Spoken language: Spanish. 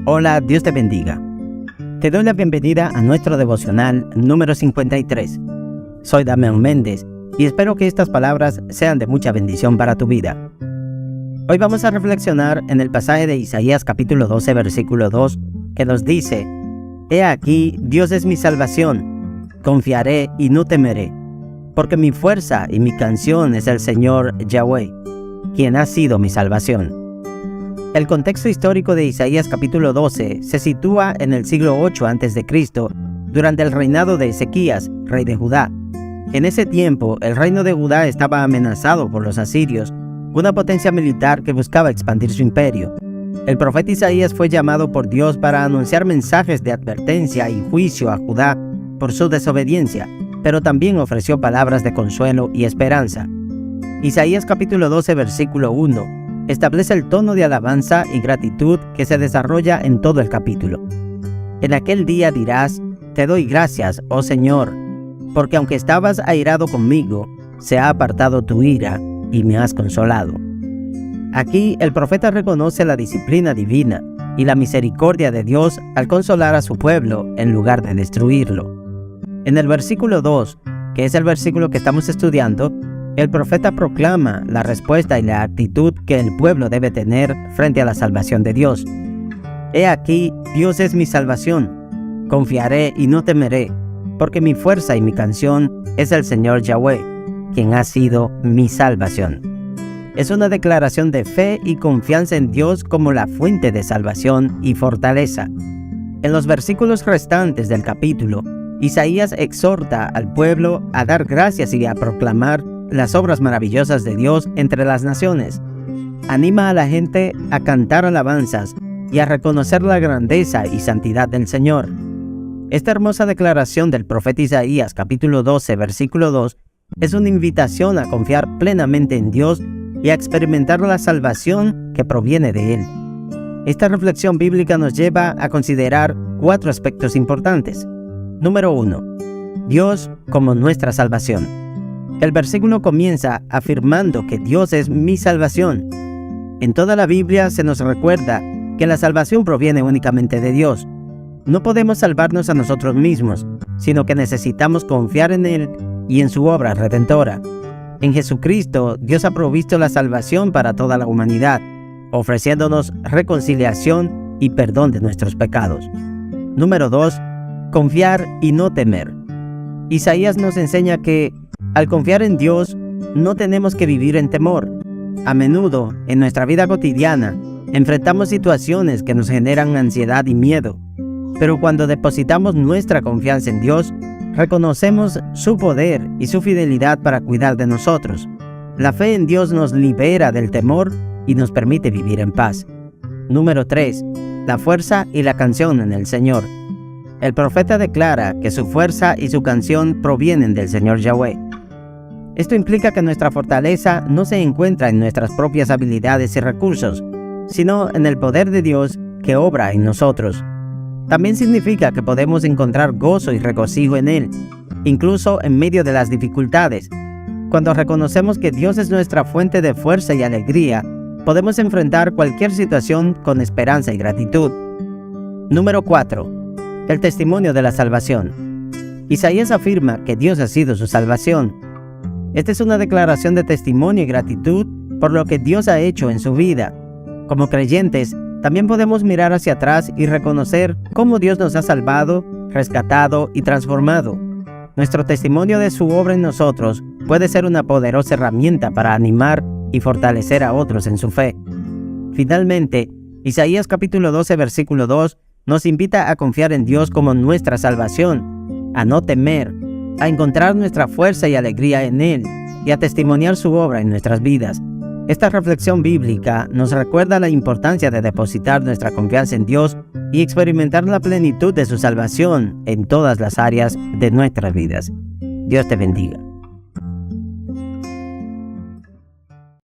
Hola, Dios te bendiga. Te doy la bienvenida a nuestro devocional número 53. Soy Damián Méndez y espero que estas palabras sean de mucha bendición para tu vida. Hoy vamos a reflexionar en el pasaje de Isaías capítulo 12, versículo 2, que nos dice: He aquí, Dios es mi salvación, confiaré y no temeré, porque mi fuerza y mi canción es el Señor Yahweh, quien ha sido mi salvación. El contexto histórico de Isaías capítulo 12 se sitúa en el siglo 8 a.C., durante el reinado de Ezequías, rey de Judá. En ese tiempo, el reino de Judá estaba amenazado por los asirios, una potencia militar que buscaba expandir su imperio. El profeta Isaías fue llamado por Dios para anunciar mensajes de advertencia y juicio a Judá por su desobediencia, pero también ofreció palabras de consuelo y esperanza. Isaías capítulo 12, versículo 1, establece el tono de alabanza y gratitud que se desarrolla en todo el capítulo. En aquel día dirás: Te doy gracias, oh Señor, porque aunque estabas airado conmigo, se ha apartado tu ira y me has consolado. Aquí el profeta reconoce la disciplina divina y la misericordia de Dios al consolar a su pueblo en lugar de destruirlo. En el versículo 2, que es el versículo que estamos estudiando, el profeta proclama la respuesta y la actitud que el pueblo debe tener frente a la salvación de Dios. He aquí, Dios es mi salvación, confiaré y no temeré, porque mi fuerza y mi canción es el Señor Yahweh, quien ha sido mi salvación. Es una declaración de fe y confianza en Dios como la fuente de salvación y fortaleza. En los versículos restantes del capítulo, Isaías exhorta al pueblo a dar gracias y a proclamar las obras maravillosas de Dios entre las naciones. Anima a la gente a cantar alabanzas y a reconocer la grandeza y santidad del Señor. Esta hermosa declaración del profeta Isaías capítulo 12, versículo 2, es una invitación a confiar plenamente en Dios y a experimentar la salvación que proviene de Él. Esta reflexión bíblica nos lleva a considerar 4 aspectos importantes. Número 1. Dios como nuestra salvación. El versículo comienza afirmando que Dios es mi salvación. En toda la Biblia se nos recuerda que la salvación proviene únicamente de Dios. No podemos salvarnos a nosotros mismos, sino que necesitamos confiar en Él y en su obra redentora. En Jesucristo, Dios ha provisto la salvación para toda la humanidad, ofreciéndonos reconciliación y perdón de nuestros pecados. Número 2. Confiar y no temer. Isaías nos enseña que, al confiar en Dios, no tenemos que vivir en temor. A menudo, en nuestra vida cotidiana, enfrentamos situaciones que nos generan ansiedad y miedo. Pero cuando depositamos nuestra confianza en Dios, reconocemos su poder y su fidelidad para cuidar de nosotros. La fe en Dios nos libera del temor y nos permite vivir en paz. Número 3. La fuerza y la canción en el Señor. El profeta declara que su fuerza y su canción provienen del Señor Yahweh. Esto implica que nuestra fortaleza no se encuentra en nuestras propias habilidades y recursos, sino en el poder de Dios que obra en nosotros. También significa que podemos encontrar gozo y regocijo en Él, incluso en medio de las dificultades. Cuando reconocemos que Dios es nuestra fuente de fuerza y alegría, podemos enfrentar cualquier situación con esperanza y gratitud. Número 4. El testimonio de la salvación. Isaías afirma que Dios ha sido su salvación. Esta es una declaración de testimonio y gratitud por lo que Dios ha hecho en su vida. Como creyentes, también podemos mirar hacia atrás y reconocer cómo Dios nos ha salvado, rescatado y transformado. Nuestro testimonio de su obra en nosotros puede ser una poderosa herramienta para animar y fortalecer a otros en su fe. Finalmente, Isaías capítulo 12, versículo 2 nos invita a confiar en Dios como nuestra salvación, a no temer, a encontrar nuestra fuerza y alegría en Él y a testimoniar su obra en nuestras vidas. Esta reflexión bíblica nos recuerda la importancia de depositar nuestra confianza en Dios y experimentar la plenitud de su salvación en todas las áreas de nuestras vidas. Dios te bendiga.